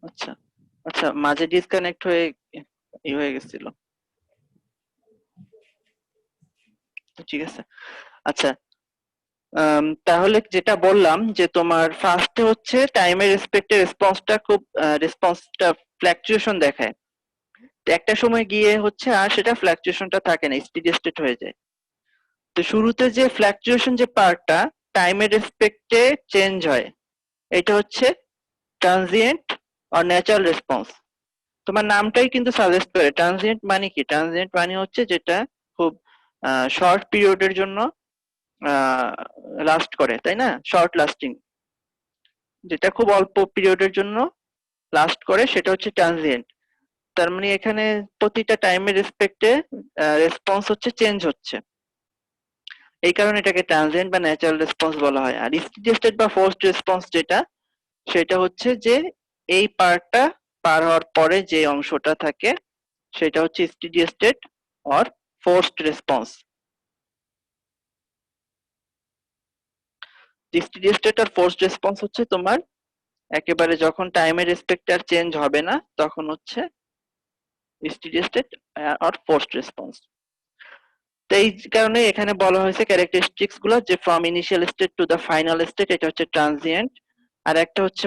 আচ্ছা আচ্ছা, মাঝে ডিসকানেক্ট হয়ে হয়ে গেছিল। ঠিক আছে। আচ্ছা, তাহলে যেটা বললাম যে তোমার ফার্স্টে হচ্ছে টাইমের রেসপেক্টে রেসপন্সটা ফ্ল্যাকচুয়েশন দেখায়। তো একটা সময় গিয়ে হচ্ছে আর সেটা ফ্ল্যাকচুয়েশনটা থাকে না, স্টেডি স্টেট হয়ে যায়। তো শুরুতে যে ফ্ল্যাকচুয়েশন যে পার্টটা টাইমের রেসপেক্টে চেঞ্জ হয়, এটা হচ্ছে ট্রানজিয়েন্ট আর ন্যাচারাল রেসপন্স। তোমার নামটাই কিন্তু সাজেস্ট করে। ট্রানজিয়েন্ট মানে কি? ট্রানজিয়েন্ট মানে হচ্ছে যেটা খুব শর্ট পিরিয়ডের জন্য লাস্ট করে, তাই না? শর্ট লাস্টিং, যেটা খুব অল্প পিরিয়ডের জন্য লাস্ট করে সেটা হচ্ছে ট্রানজিয়েন্ট। তার মানে এখানে প্রতিটা টাইমের রেসপেক্টে রেসপন্স হচ্ছে চেঞ্জ হচ্ছে, এই কারণে এটাকে ট্রানজিয়েন্ট বা ন্যাচারাল রেসপন্স বলা হয়। আর স্টেডি স্টেট বা ফোর্সড রেসপন্স যেটা, সেটা হচ্ছে যে এই পার্টটা পার হওয়ার পরে যে অংশটা থাকে সেটা হচ্ছে steady state or forced response. Steady state আর ফোর্সড রেসপন্স হচ্ছে তোমার একেবারে যখন টাইমের রেসপেক্ট আর চেঞ্জ হবে না তখন হচ্ছে steady state or forced response. তো এই কারণে এখানে বলা হয়েছে ক্যারেক্টারিস্টিক্স গুলো যে from initial state to the final state, এটা হচ্ছে ট্রানজিয়েন্ট। আর একটা হচ্ছে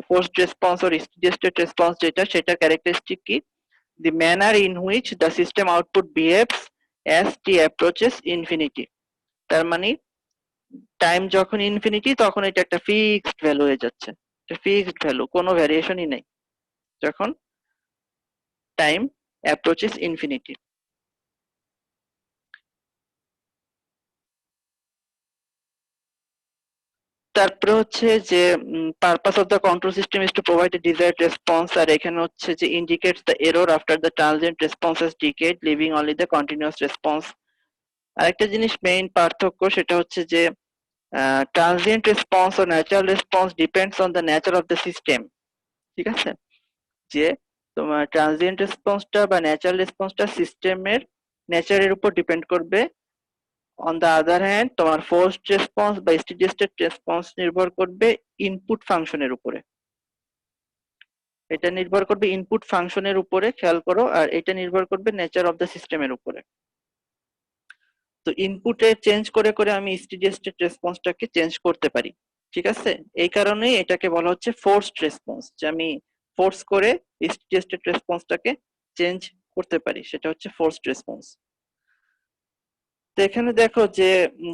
forced response or steady state response, যেটা সেটার ক্যারেক্টারিস্টিক কি? the manner in which the system output behaves as t approaches infinity। তার মানে টাইম যখন ইনফিনিটি তখন এটা একটা ফিক্সড ভ্যালু হয়ে যাচ্ছে, একটা ফিক্সড ভ্যালু, কোনো ভ্যারিয়েশনই নেই যখন টাইম অ্যাপ্রোচেস ইনফিনিটি। তারপরে হচ্ছে যে purpose of the control system is to provide a desired response. আর এখানে হচ্ছে যে indicates the error after the transient response has decayed, leaving only the continuous response. আরেকটা জিনিস মেইন পার্থক্য সেটা হচ্ছে যে ট্রানজিয়েন্ট রেসপন্স ও natural response depends on the nature of the system. ঠিক আছে? যে তোমার ট্রানজিয়েন্ট রেসপন্সটা বা ন্যাচারাল রেসপন্সটা সিস্টেমের নেচারের উপর ডিপেন্ড করবে। অন দ্য আদার হ্যান্ড তোমার ফোর্সড রেসপন্স বা স্টেডি স্টেট রেসপন্স নির্ভর করবে ইনপুট ফাংশনের উপরে। এটা নির্ভর করবে ইনপুট ফাংশনের উপরে, খেয়াল করো। আর এটা নির্ভর করবে নেচার অফ দ্য সিস্টেমের উপরে। তো ইনপুটে চেঞ্জ করে করে আমি স্টেডি স্টেট রেসপন্সটাকে চেঞ্জ করতে পারি। ঠিক আছে? এই কারণেই এটাকে বলা হচ্ছে ফোর্সড রেসপন্স, যে আমি ফোর্স করে স্টেডি স্টেট রেসপন্সটাকে চেঞ্জ করতে পারি, সেটা হচ্ছে ফোর্সড রেসপন্স। তো এখানে দেখো যে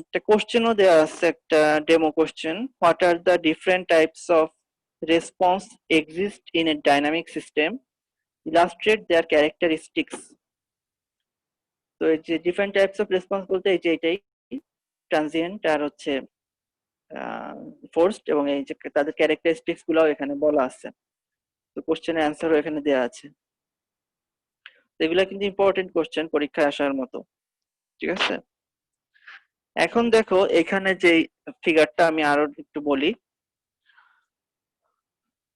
একটা কোশ্চেনও দেওয়া আছে, একটা demo question. What are the different types of response exist in a dynamic system, illustrate their characteristics. তো এই যে ডিফারেন্ট টাইপস অফ রেসপন্স বলতে এই যে এটাই ট্রানজিয়েন্ট আর হচ্ছে ফোর্সড, এবং এই যে তাদের ক্যারেক্টারিস্টিক্স গুলো এখানে বলা আছে। তো কোশ্চেনের অ্যান্সারও এখানে দেওয়া আছে। এগুলা কিন্তু ইম্পর্টেন্ট কোশ্চেন, পরীক্ষায় আসার মতো। ঠিক আছে? এখন দেখো এখানে যে ফিগারটা আমি আরো একটু বলি।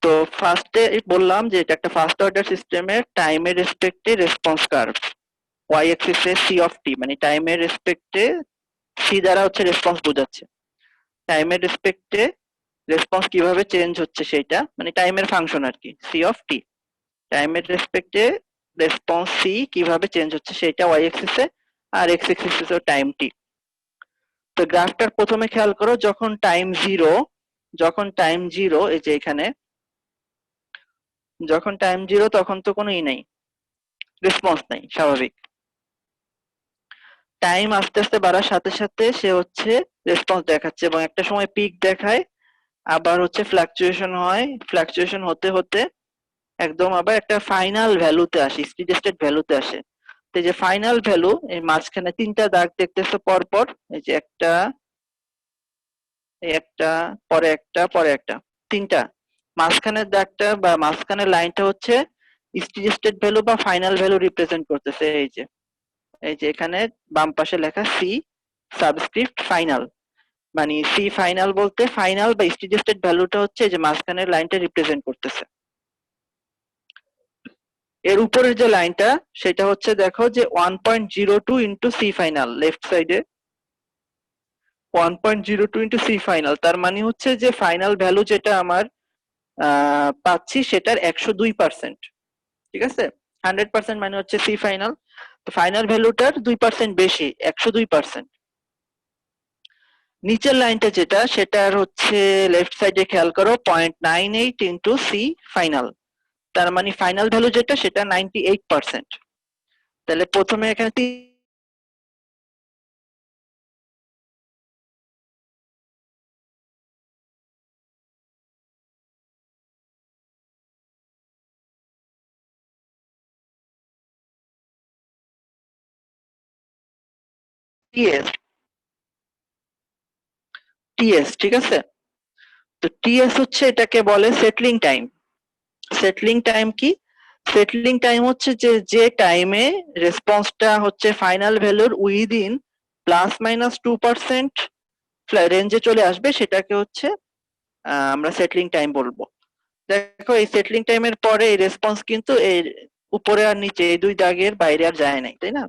তো ফার্স্টে বললাম যে এটা একটা ফার্স্ট অর্ডার সিস্টেমের টাইমের রেসপেক্টে রেসপন্স কার্ভ। ওয়াই অ্যাক্সিসে সি অফ টি, মানে টাইমের রেসপেক্টে সি দ্বারা হচ্ছে রেসপন্স বোঝাচ্ছে। টাইমের রেসপেক্টে রেসপন্স কিভাবে চেঞ্জ হচ্ছে সেটা, মানে টাইমের ফাংশন আর কি, সি অফ টি। টাইমের রেসপেক্টে রেসপন্স সি কিভাবে চেঞ্জ হচ্ছে সেটা ওয়াই অ্যাক্সিসে, আর এক্স অ্যাক্সিসে টাইম টি। তো গ্রাফটার প্রথমে খেয়াল করো, যখন টাইম জিরো, এই যে এখানে যখন টাইম জিরো তখন তো কোনো নাই, রেসপন্স নাই, স্বাভাবিক। টাইম আস্তে আস্তে বাড়ার সাথে সাথে সে হচ্ছে রেসপন্স দেখাচ্ছে, এবং একটা সময় পিক দেখায়, আবার হচ্ছে ফ্লাকচুয়েশন হয়, ফ্লাকচুয়েশন হতে হতে একদম আবার একটা ফাইনাল ভ্যালুতে আসে, স্টেডি স্টেট ভ্যালুতে আসে। তো এই যে ফাইনাল ভ্যালু, এই মাঝখানে তিনটা দাগ দেখতেছো পর পর, এই যে একটা, একটা, পরে একটা, পরে একটা, তিনটা। মাঝখানের দাগটা বা মাঝখানের লাইনটা হচ্ছে স্টেডি স্টেট ভ্যালু বা ফাইনাল ভ্যালু রিপ্রেজেন্ট করতেছে। এই যে এখানে বাম পাশে লেখা সি সাবস্ক্রিপ্ট ফাইনাল, মানে সি ফাইনাল বলতে ফাইনাল বা স্টেডি স্টেট ভ্যালুটা হচ্ছে যে মাঝখানের লাইনটা রিপ্রেজেন্ট করতেছে। এর উপরের যে লাইনটা সেটা হচ্ছে দেখো যে 1.02 ইন্টু সি ফাইনাল, লেফট সাইডে 1.02 ইন্টু সি ফাইনাল। তার মানে হচ্ছে যে ফাইনাল ভ্যালু যেটা আমার পাচ্ছি সেটার 102%। ঠিক আছে, 100% মানে হচ্ছে সি ফাইনাল, তো ফাইনাল ভ্যালুটার 2% বেশি, 102%। নিচের লাইনটা যেটা, সেটার হচ্ছে লেফট সাইডে খেয়াল করো 0.98 ইন্টু সি ফাইনাল, তার মানে ফাইনাল ভ্যালু যেটা সেটা 98%। তাহলে প্রথমে এখানে টিএস, টিএস ঠিক আছে। তো টিএস হচ্ছে এটাকে বলে সেটলিং টাইম। সেটলিং টাইম কি? সেটলিং টাইম হচ্ছে যে যে টাইমে রেসপন্সটা হচ্ছে ফাইনাল ভ্যালুর উইদিন +-2% রেঞ্জে চলে আসবে, সেটাকে হচ্ছে আমরা সেটলিং টাইম বলবো। দেখো এই সেটলিং টাইমের পরে এই রেসপন্স কিন্তু এই উপরে আর নিচে এই দুই দাগের বাইরে আর যায় নাই, তাই না?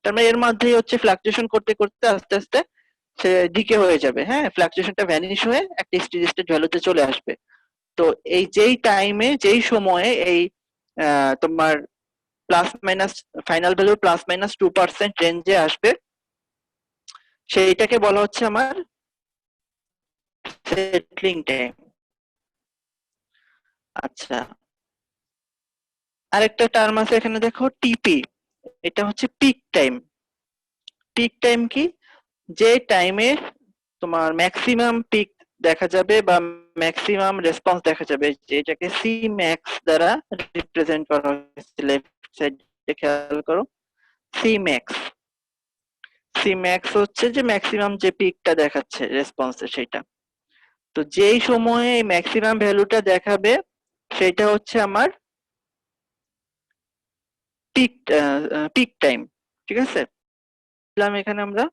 তার মানে এর মধ্যেই হচ্ছে ফ্লাকচুয়েশন করতে করতে আস্তে আস্তে সে ডিকে হয়ে যাবে, হ্যাঁ, ফ্লাকচুয়েশনটা ভ্যানিশ হয়ে একটা স্টেডি স্টেট ভ্যালুতে চলে আসবে। তো এই যেই টাইমে যেই সময়ে এই তোমার প্লাস মাইনাস ফাইনাল ভ্যালু +-2% রেঞ্জে আসবে, সেইটাকে বলা হচ্ছে আমার সেটলিং টাইম। আচ্ছা, আরেকটা টার্ম আছে এখানে দেখো টিপি, এটা হচ্ছে পিক টাইম। পিক টাইম কি? যে টাইমে তোমার ম্যাক্সিমাম পিক দেখা যাবে বা ম্যাক্সিমাম রেসপন্স দেখা যাবে, যেটাকে সি ম্যাক্স দ্বারা রিপ্রেজেন্ট করা হয়েছে। লেফট সাইডে খেয়াল করো, সি ম্যাক্স। সি ম্যাক্স হচ্ছে যে ম্যাক্সিমাম যে পিকটা দেখাচ্ছে রেসপন্সে সেটা। তো যেই সময়ে ম্যাক্সিমাম ভ্যালুটা দেখাবে সেটা হচ্ছে আমার পিক পিক টাইম। ঠিক আছে, এখানে আমরা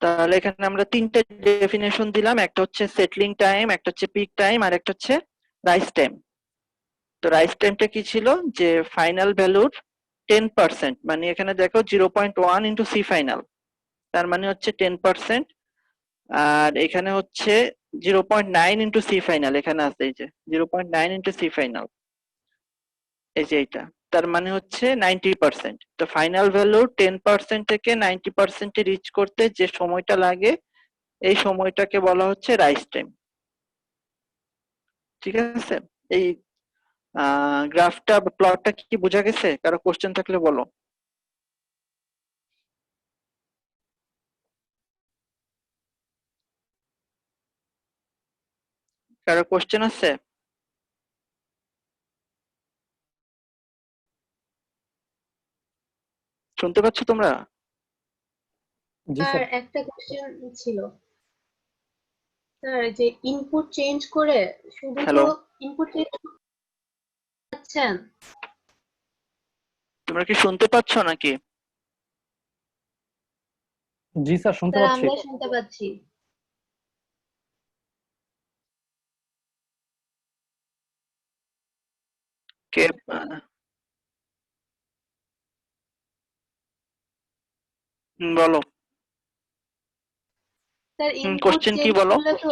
তাহলে এখানে আমরা তিনটে ডেফিনেশন দিলাম, একটা হচ্ছে সেটলিং টাইম, একটা হচ্ছে পিক টাইম, আর একটা হচ্ছে রাইজ টাইম। তো রাইজ টাইমটা কি ছিল? যে ফাইনাল ভ্যালুর 10%, মানে এখানে দেখো 0.1 ইন্টু সি ফাইনাল, তার মানে হচ্ছে 10%। আর এখানে হচ্ছে 0.9 ইন্টু সি ফাইনাল, এখানে আছে এই যে 0.9 ইন্টু সি ফাইনাল, এই যে এইটা, তার মানে হচ্ছে 90%। তো ফাইনাল ভ্যালু 10% থেকে 90% রিচ করতে যে সময়টা লাগে, এই সময়টাকে বলা হচ্ছে রাইজ টাইম। ঠিক আছে, এই গ্রাফটা বা প্লটটা কি বোঝা গেছে? কারো কোশ্চেন থাকলে বলো। কারো কোশ্চেন আছে? শুনতে পাচ্ছ তোমরা? জি স্যার স্যার। একটা কোশ্চেন ছিল স্যার, যে ইনপুট চেঞ্জ করে শুধু তো হ্যালো, ইনপুট চেঞ্জ করছেন তোমরা কি শুনতে পাচ্ছ নাকি? জি স্যার, শুনতে স্যার, পাচ্ছি। আমরা শুনতে পাচ্ছি। কে বলো। স্যার ইনপুট কোশ্চেন কি চেঞ্জ বলো? করলে তো,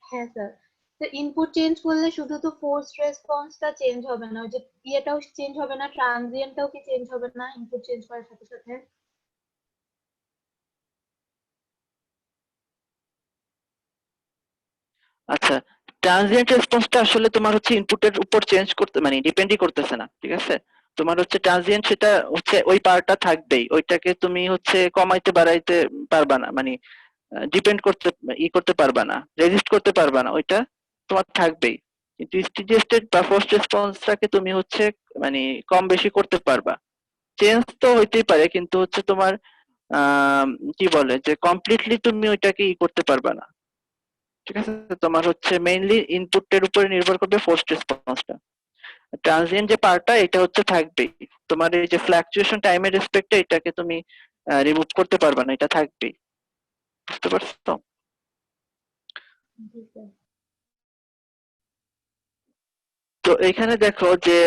হ্যাঁ স্যার, স্যার ইনপুট চেঞ্জ করলে শুধু তো ফোর্স রেসপন্সটা চেঞ্জ হবে না, ওই যে ইয়েটাও চেঞ্জ হবে না, ট্রানজিয়েন্টটাও কি চেঞ্জ হবে না ইনপুট চেঞ্জ করার সাথে সাথে? আচ্ছা, ট্রানজিয়েন্ট রেসপন্সটা আসলে তোমার হচ্ছে ইনপুটের উপর চেঞ্জ করতে মানে ডিপেন্ডই করতেছে না, ঠিক আছে? তোমার হচ্ছে ট্রানজিয়েন্ট সেটা হচ্ছে ওই পার্টটা থাকবেই, ওইটাকে তুমি হচ্ছে কমাইতে বাড়াইতে পারবা না, মানে ডিপেন্ড করতে করতে পারবা না, রেজিস্ট করতে পারবা না, ওইটা তোমার থাকবেই। কিন্তু স্টেডি স্টেট বা ফোর্সড রেসপন্সটাকে তুমি হচ্ছে মানে কম বেশি করতে পারবা। চেঞ্জ তো হইতেই পারে, কিন্তু হচ্ছে তোমার আহ কি বলে যে কমপ্লিটলি তুমি ওইটাকে করতে পারবা না। ঠিক আছে, তোমার হচ্ছে মেইনলি ইনপুটের উপরে নির্ভর করবে ফোর্সড রেসপন্সটা। ট্রানজিয়েন্ট যে পার্টটা এটা হচ্ছে থাকবেই। তোমার এই যে ফ্লাকচুয়েশন টাইমের রেসপেক্টে এটাকে তুমি রিমুভ করতে পারবা না, এটা থাকবেই। বুঝতে পারছো? জি স্যার। তো এখানে দেখো যে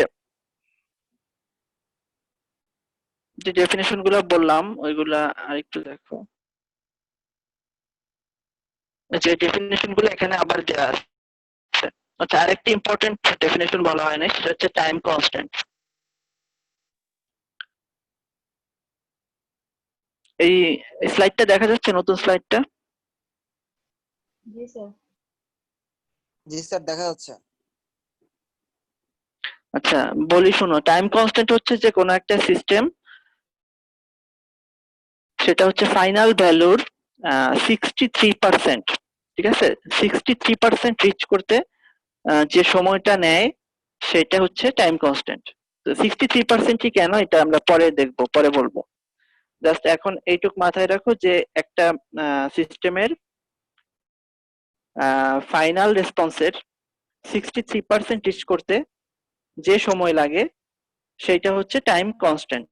যে ডেফিনেশন গুলো বললাম ওইগুলা আরেকটু দেখো, যে ডেফিনেশন গুলো এখানে আবার দেওয়া আছে। আচ্ছা, আরেকটি ইম্পর্টেন্ট ডেফিনেশন বলা হয় না, সেটা হচ্ছে টাইম কনস্ট্যান্ট। এই স্লাইডটা দেখা যাচ্ছে, নতুন স্লাইডটা? জি স্যার। জি স্যার, দেখা যাচ্ছে। আচ্ছা বলি শোনো, টাইম কনস্ট্যান্ট হচ্ছে যে কোনো একটা সিস্টেম, সেটা হচ্ছে ফাইনাল ভ্যালুর 63%, ঠিক আছে, 63% রিচ করতে যে সময়টা নেয় সেটা হচ্ছে টাইম কনস্ট্যান্ট। তো 63%ই কেন, এটা আমরা পরে দেখবো, পরে বলবো। জাস্ট এখন এইটুক মাথায় রাখো যে একটা সিস্টেমের ফাইনাল রেসপন্সের 63% রিচ করতে যে সময় লাগে সেটা হচ্ছে টাইম কনস্ট্যান্ট।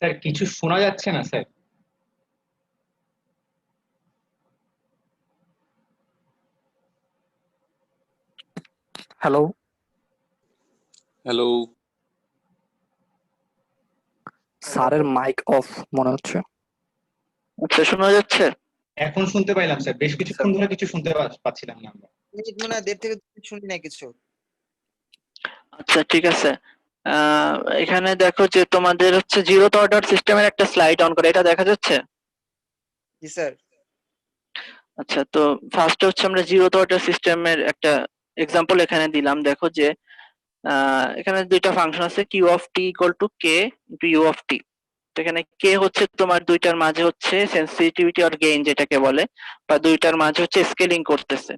স্যার কিছু শোনা যাচ্ছে না স্যার। Hello, hello. স্যারের মাইক অফ মনে হচ্ছে। আচ্ছা শোনা যাচ্ছে? এখন শুনতে পাইলাম স্যার, বেশ কিছুক্ষণ ধরে কিছু শুনতে পাচ্ছিলাম না আমরা। মিনিট মনে হয় 1.5 থেকে 2 মিনিট শুনি না কিছু। আচ্ছা ঠিক আছে। এখানে দেখো যে তোমাদের হচ্ছে জিরোথ অর্ডার সিস্টেমের একটা স্লাইড অন করে, এটা দেখা যাচ্ছে? জি স্যার। আচ্ছা, তো ফার্স্ট হচ্ছে আমরা জিরোথ অর্ডার সিস্টেমের একটা এক্সাম্পল এখানে দিলাম। দেখো যে এখানে দুইটা ফাংশন আছে, Q of T equal to K into U of T. তো এখানে কে হচ্ছে তোমার দুইটার মাঝে হচ্ছে সেন্সিটিভিটি অর গেইন যেটাকে বলে, বা দুইটার মাঝে হচ্ছে স্কেলিং করতেছে।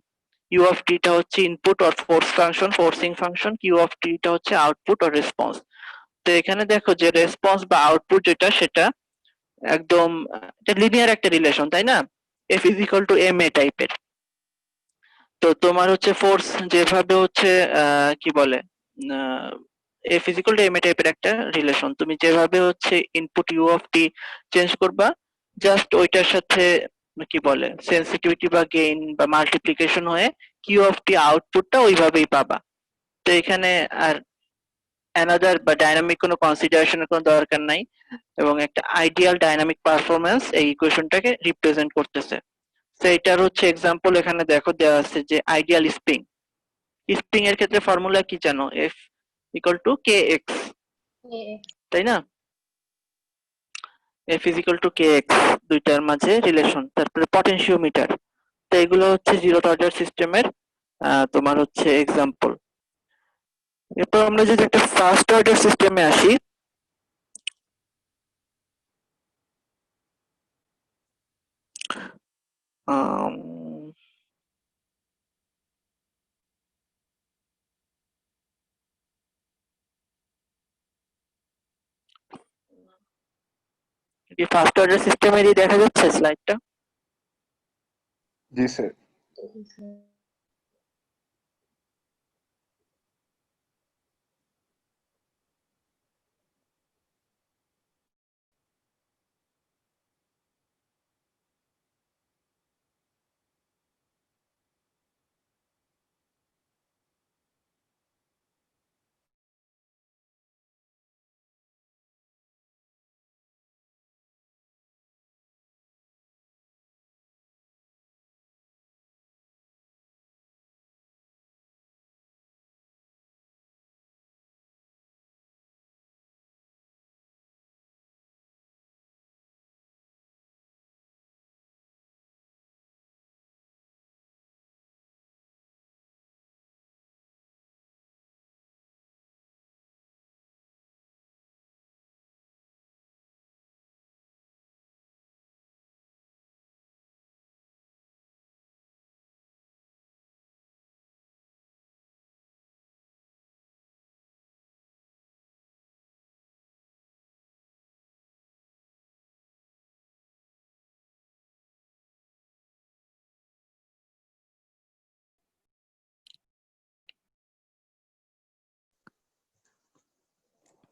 ইউ অফ টি টা হচ্ছে input or force function, forcing function. Q of T টা হচ্ছে আউটপুট অর রেসপন্স। তো এখানে দেখো যে রেসপন্স বা আউটপুট যেটা, সেটা একদম এটা লিনিয়ার একটা রিলেশন, তাই না? F is equal to M A টাইপের। তো তোমার হচ্ছে ফোর্স যেভাবে হচ্ছে কি বলে, F is equal to M A টাইপের একটা রিলেশন। তুমি যেভাবে হচ্ছে input U of T change করবা, জাস্ট ওইটার সাথে কি বলে সেন্সিটিভিটি বা গেইন বা মাল্টিপ্লিকেশন হয়ে কিউ অফ টি আউটপুটটা ওইভাবেই পাবা। তো এখানে আর অ্যানাদার বা ডাইনামিক কোনো কনসিডারেশনের কোনো দরকার নাই, এবং একটা আইডিয়াল ডাইনামিক পারফরম্যান্স এই ইকুয়েশনটাকে রিপ্রেজেন্ট করতেছে। তো এটার হচ্ছে এক্সাম্পল এখানে দেখো দেওয়া আছে যে আইডিয়াল স্প্রিং। স্প্রিং এর ক্ষেত্রে ফর্মুলা কি জানো? F equal to K x, তাই না? F is equal to K x, দুইটার মাঝে রিলেশন। তারপরে পটেনশিওমিটার। তো এগুলো হচ্ছে জিরোথ অর্ডার সিস্টেমের তোমার হচ্ছে এক্সাম্পল। এরপর আমরা যদি একটা ফার্স্ট অর্ডার সিস্টেমে আসি, আম, কি ফার্স্ট অর্ডার সিস্টেমেরই দেখা যাচ্ছে স্লাইডটা? জি স্যার।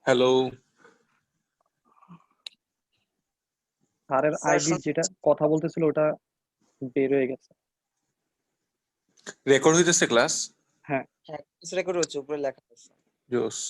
হ্যালো, স্যারের স্যার আইডি যেটা কথা বলতেছিল ওটা বের হয়ে গেছে। রেকর্ড হইতেছে ক্লাস? হ্যাঁ, হ্যাঁ রেকর্ড হচ্ছে, উপরে লেখা আছে। জোস।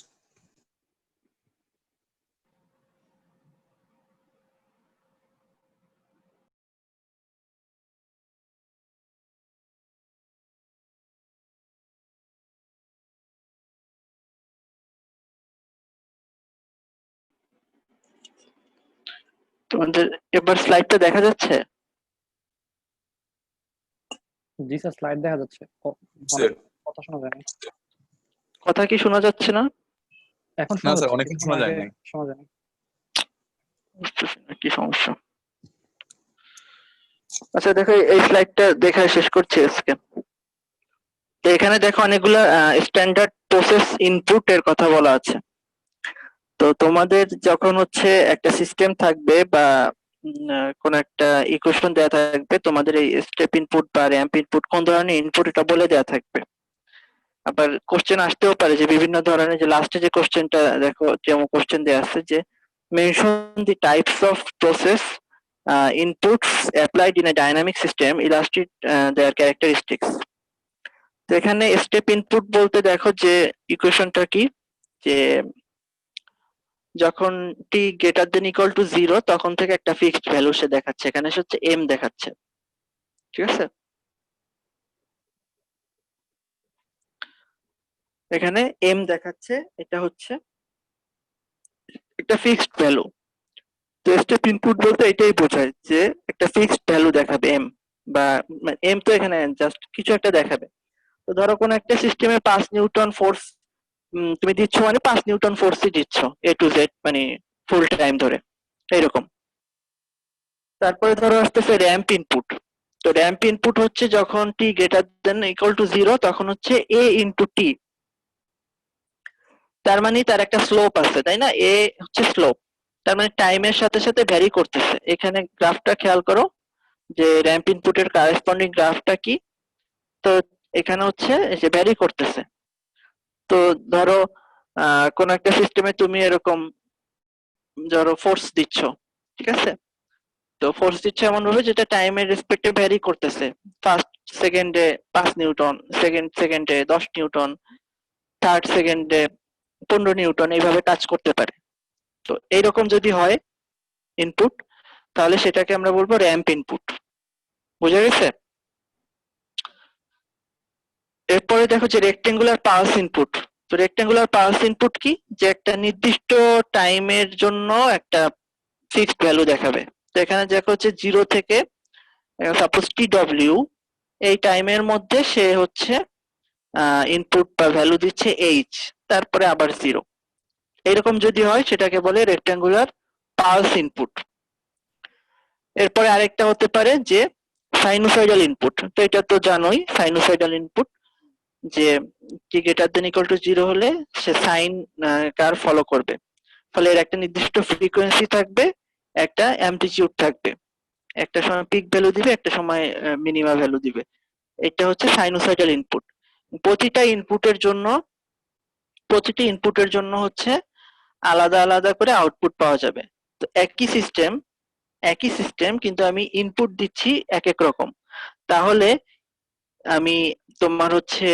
তোমাদের এবার স্লাইডটা দেখা যাচ্ছে? জি স্যার, স্লাইড দেখা যাচ্ছে। স্যার, কথা শোনা যায় না। কথা কি শোনা যাচ্ছে না? এখন না শোনা স্যার, যাচ্ছে, অনেকক্ষণ কিছুক্ষণ শোনা যায় আগে নাই। শোনা যায় না। বুঝতেছি না কি সমস্যা। আচ্ছা দেখো, এই স্লাইডটা দেখা শেষ করছি আজকে। তো এখানে দেখো অনেকগুলো স্ট্যান্ডার্ড প্রসেস ইনপুট এর কথা বলা আছে। তো তোমাদের যখন হচ্ছে একটা সিস্টেম থাকবে বা কোন একটা ইকুয়েশন দেওয়া থাকবে, তোমাদের এই স্টেপ ইনপুট বা র্যাম্প ইনপুট কোন ধরনের ইনপুট এটা বলে দেওয়া থাকবে। আবার কোশ্চেন আসতেও পারে যে বিভিন্ন ধরনের, যে লাস্টে যে কোশ্চেনটা দেখো, যেমন কোশ্চেন দেওয়া আছে যে mention the types of process inputs applied in a dynamic system, illustrate their characteristics. তো এখানে স্টেপ ইনপুট বলতে দেখো যে ইকুয়েশনটা কি, যে যখন টি গ্রেটার দেন ইকুয়াল টু 0 তখন থেকে একটা ফিক্সড ভ্যালু সে দেখাচ্ছে, এখানে সে হচ্ছে এম দেখাচ্ছে। ঠিক আছে, এখানে এম দেখাচ্ছে, এটা হচ্ছে একটা ফিক্সড ভ্যালু। তো স্টেপ ইনপুট বলতে এটাই বোঝায় যে একটা ফিক্সড ভ্যালু দেখাবে এম, বা এম তো এখানে জাস্ট কিছু একটা দেখাবে। তো ধরো কোন একটা সিস্টেমে 5 নিউটন ফোর্স তুমি দিচ্ছ, মানে 5 নিউটন ফোর্সই দিচ্ছ এ টু জেড, মানে ফুল টাইম ধরে এইরকম। তারপরে ধরো আসতেছে র্যাম্প ইনপুট। তো র্যাম্প ইনপুট হচ্ছে যখন টি গ্রেটার দেন ইকুয়াল টু 0 তখন হচ্ছে এ ইনটু টি। তার মানে তার একটা স্লোপ আছে, তাই না? এ হচ্ছে স্লোপ, তার মানে টাইমের সাথে সাথে ভ্যারি করতেছে। এখানে গ্রাফটা খেয়াল করো যে র্যাম্প ইনপুটের কারেসপন্ডিং গ্রাফটা কি। তো এখানে হচ্ছে যে ভ্যারি করতেছে। তো ধরো কোন একটা সিস্টেমে তুমি এরকম ধরো ফোর্স দিচ্ছ, ঠিক আছে? তো ফোর্স দিচ্ছে এমন ভাবে যেটা টাইমের রেসপেক্টে ভ্যারি করতেছে। ফার্স্ট সেকেন্ডে 5 নিউটন, সেকেন্ড সেকেন্ডে 10 নিউটন, থার্ড সেকেন্ডে 15 নিউটন, এইভাবে টাচ করতে পারে। তো এইরকম যদি হয় ইনপুট, তাহলে সেটাকে আমরা বলবো র্যাম্প ইনপুট। বুঝা গেছে? এরপরে দেখো যে রেক্টেঙ্গুলার পালস ইনপুট। তো রেক্টেঙ্গুলার পালস ইনপুট কি, যে একটা নির্দিষ্ট টাইমের জন্য একটা ফিক্সড ভ্যালু দেখাবে। তো এখানে দেখো হচ্ছে 0 থেকে সাপোজ টি ডব্লিউ, এই টাইমের মধ্যে সে হচ্ছে ইনপুট বা ভ্যালু দিচ্ছে এইচ, তারপরে আবার 0। এরকম যদি হয় সেটাকে বলে রেক্টেঙ্গুলার পালস ইনপুট। এরপরে আরেকটা হতে পারে যে সাইনোসয়েডাল ইনপুট, তো এটা তো জানোই সাইনোসয়েডাল ইনপুট, যে টি গ্রেটার দেন ইকুয়াল টু 0 হলে সে সাইন কার্ভ ফলো করবে, ফলে এর একটা নির্দিষ্ট ফ্রিকোয়েন্সি থাকবে, একটা অ্যামপ্লিটিউড থাকবে, একটা সময় পিক ভ্যালু দিবে, একটা সময় মিনিমা ভ্যালু দিবে। এটা হচ্ছে সাইনোসয়েডাল ইনপুট। প্রতিটা ইনপুটের জন্য হচ্ছে আলাদা আলাদা করে আউটপুট পাওয়া যাবে। তো একই সিস্টেম কিন্তু আমি ইনপুট দিচ্ছি এক এক রকম। তাহলে আমি তোমার হচ্ছে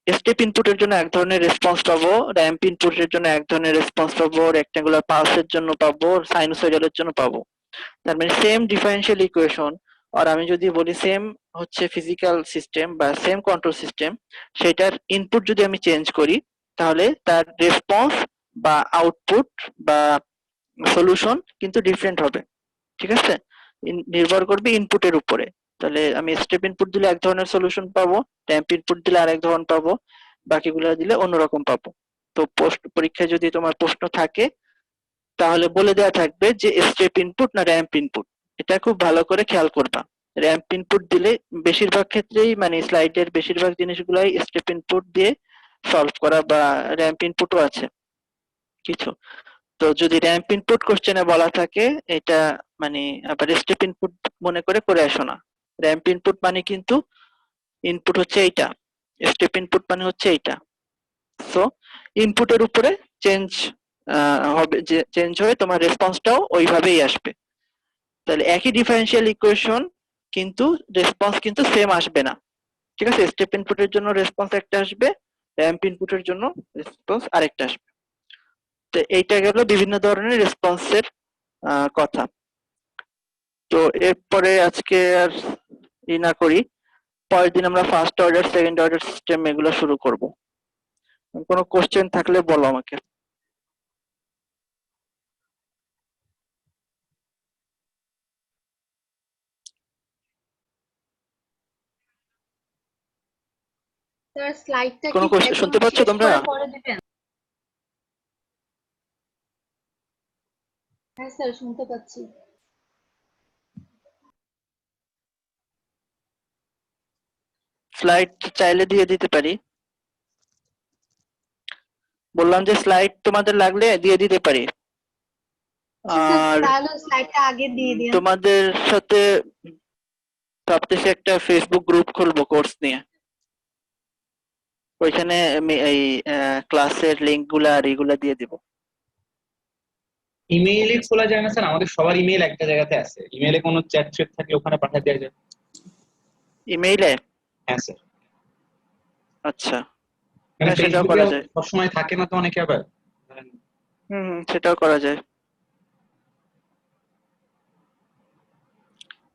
স্টেপ ইনপুটের জন্য এক ধরনের রেসপন্স পাবো, র‍্যাম্প ইনপুটের জন্য এক ধরনের রেসপন্স পাবো, রেক্ট্যাঙ্গুলার পালসের জন্য পাবো, সাইনোসয়েডালের জন্য পাবো। তার মানে সেম ডিফারেনশিয়াল ইকুয়েশন, আর আমি যদি বলি সেম হচ্ছে ফিজিক্যাল সিস্টেম বা সেম কন্ট্রোল সিস্টেম, সেটার ইনপুট যদি আমি চেঞ্জ করি তাহলে তার রেসপন্স বা আউটপুট বা সলিউশন কিন্তু ডিফারেন্ট হবে। ঠিক আছে, নির্ভর করবে ইনপুটের উপরে। তাহলে আমি স্টেপ ইনপুট দিলে এক ধরনের সলিউশন পাবো, র‍্যাম্প ইনপুট দিলে আরেক ধরনের পাবো, বাকিগুলো দিলে অন্যরকম পাবো। তো পোস্ট পরীক্ষায় যদি তোমার প্রশ্ন থাকে তাহলে বলে দেওয়া থাকবে যে স্টেপ ইনপুট না র‍্যাম্প ইনপুট, এটা খুব ভালো করে খেয়াল করবা। র‍্যাম্প ইনপুট দিলে বেশিরভাগ ক্ষেত্রেই মানে স্লাইডের বেশিরভাগ জিনিসগুলাই স্টেপ ইনপুট দিয়ে সলভ করা, বা র‍্যাম্প ইনপুটও আছে কিছু। তো যদি র‍্যাম্প ইনপুট কোশ্চেনে বলা থাকে, এটা মানে আবার স্টেপ ইনপুট মনে করে আসো না। র‍্যাম্প ইনপুট মানে কিন্তু ইনপুট হচ্ছে এইটা, স্টেপ ইনপুট মানে হচ্ছে এইটা। সো ইনপুটের উপরে চেঞ্জ হবে, যে চেঞ্জ হয়ে তোমার রেসপন্সটাও ওইভাবেই আসবে। তাহলে একই ডিফারেনশিয়াল ইকুয়েশন কিন্তু রেসপন্স কিন্তু সেম আসবে না। ঠিক আছে, স্টেপ ইনপুটের জন্য রেসপন্স একটা আসবে, র‍্যাম্প ইনপুটের জন্য রেসপন্স আরেকটা আসবে। তো এইটা গেল বিভিন্ন ধরনের রেসপন্সের কথা। তো এরপরে আজকে আর ই না করি, পরের দিন আমরা first order second order system এগুলো শুরু করব। কোনো কোশ্চেন থাকলে বলো আমাকে। স্যার স্লাইডটা কোনো কি কোশ্চেন একদম শুনতে পাচ্ছ শেষ তোমরা? করে পরে দিবেন? হ্যাঁ স্যার, শুনতে পাচ্ছি। স্লাইড চাইলে দিয়ে দিতে পারি, বললাম যে স্লাইড তোমাদের লাগলে দিয়ে দিতে পারি। আচ্ছা স্যার, আর তাহলে স্লাইডটা আগে দিয়ে দিন। তোমাদের সাথে ভাবতেছি একটা ফেসবুক গ্রুপ খুলবো কোর্স নিয়ে, ওইখানে আমি এই ক্লাসের লিংক গুলা আর এগুলা দিয়ে দিব। ইমেইলে খোলা যায় না স্যার? আমাদের সবার ইমেইল একটা জায়গাতে আছে, ইমেইলে কোনো চ্যাট থ্রেড থাকলে ওখানে পাঠিয়ে দেওয়া যায়। ইমেইলে? হ্যাঁ স্যার, আচ্ছা, মানে হ্যাঁ সেটাও ফেসবুকে করা যায়। সবসময় থাকে না তো অনেকে, আবার ধরেন। সেটাও করা যায়।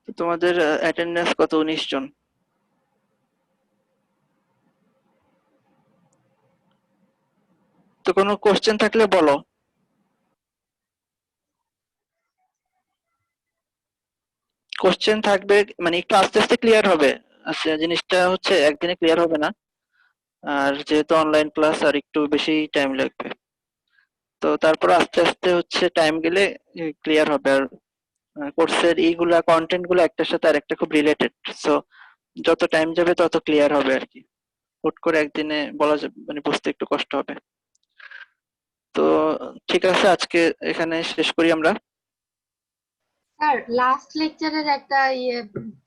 তো তোমাদের অ্যাটেন্ডেন্স কত? 19 জন। তো কোনো কোশ্চেন থাকলে বলো। কোশ্চেন থাকবে মানে একটু আস্তে আস্তে ক্লিয়ার হবে। আচ্ছা, জিনিসটা হচ্ছে একদিনে ক্লিয়ার হবে না, আর যেহেতু অনলাইন ক্লাস আর একটু বেশি টাইম লাগবে। তো তারপর আস্তে আস্তে হচ্ছে টাইম গেলে ক্লিয়ার হবে। আর কোর্সের এইগুলা কন্টেন্ট গুলো একটার সাথে আরেকটা খুব রিলেটেড, সো যত টাইম যাবে তত ক্লিয়ার হবে আর কি। হুট করে একদিনে বলা যাবে মানে বুঝতে একটু কষ্ট হবে। তো ঠিক আছে, আজকে এখানে শেষ করি আমরা। স্যার লাস্ট লেকচারের একটা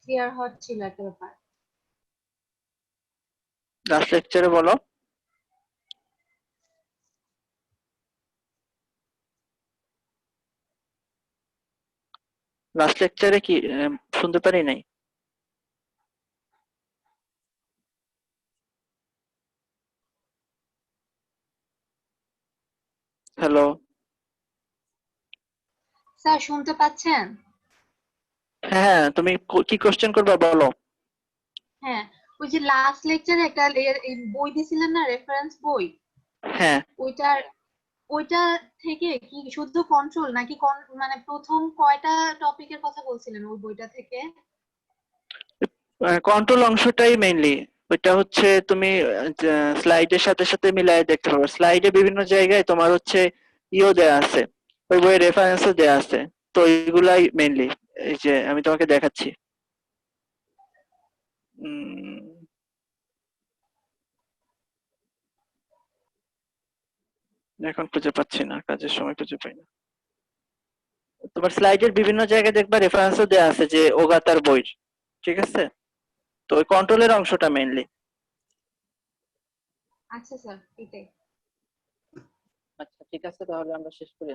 ক্লিয়ার হচ্ছিল একটা ব্যাপার। লাস্ট লেকচারে বলো। লাস্ট লেকচারে কি শুনতে পারি নাই। হ্যালো, স্যার শুনতে পাচ্ছেন? হ্যাঁ তুমি কি কোশ্চেন করবে বলো। হ্যাঁ, ওই যে লাস্ট লেকচারে একটা বই দিছিলেন না, রেফারেন্স বই, হ্যাঁ, ওইটার ওইটা থেকে কি শুধু কন্ট্রোল নাকি মানে প্রথম কয়টা টপিকের কথা বলছিলেন ওই বইটা থেকে? কন্ট্রোল অংশটাই মেইনলি। ওইটা হচ্ছে তুমি স্লাইডের সাথে সাথে মিলাই দেখতে পারবে। স্লাইডে বিভিন্ন জায়গায় তোমার হচ্ছে ইও দেয়া আছে, ওই বইয়ের রেফারেন্সও দেয়া আছে। তো এইগুলাই মেইনলি, এই যে আমি তোমাকে দেখাচ্ছি। উম, এখন খুঁজে পাচ্ছি না, কাজের সময় খুঁজে পাই না। তোমার স্লাইডের বিভিন্ন জায়গায় দেখবা রেফারেন্সও দেওয়া আছে যে ওগাতার বই, ঠিক আছে? তো ওই কন্ট্রোলের অংশটা মেইনলি। আচ্ছা স্যার, এটাই। আচ্ছা ঠিক আছে, তাহলে আমরা শেষ করি।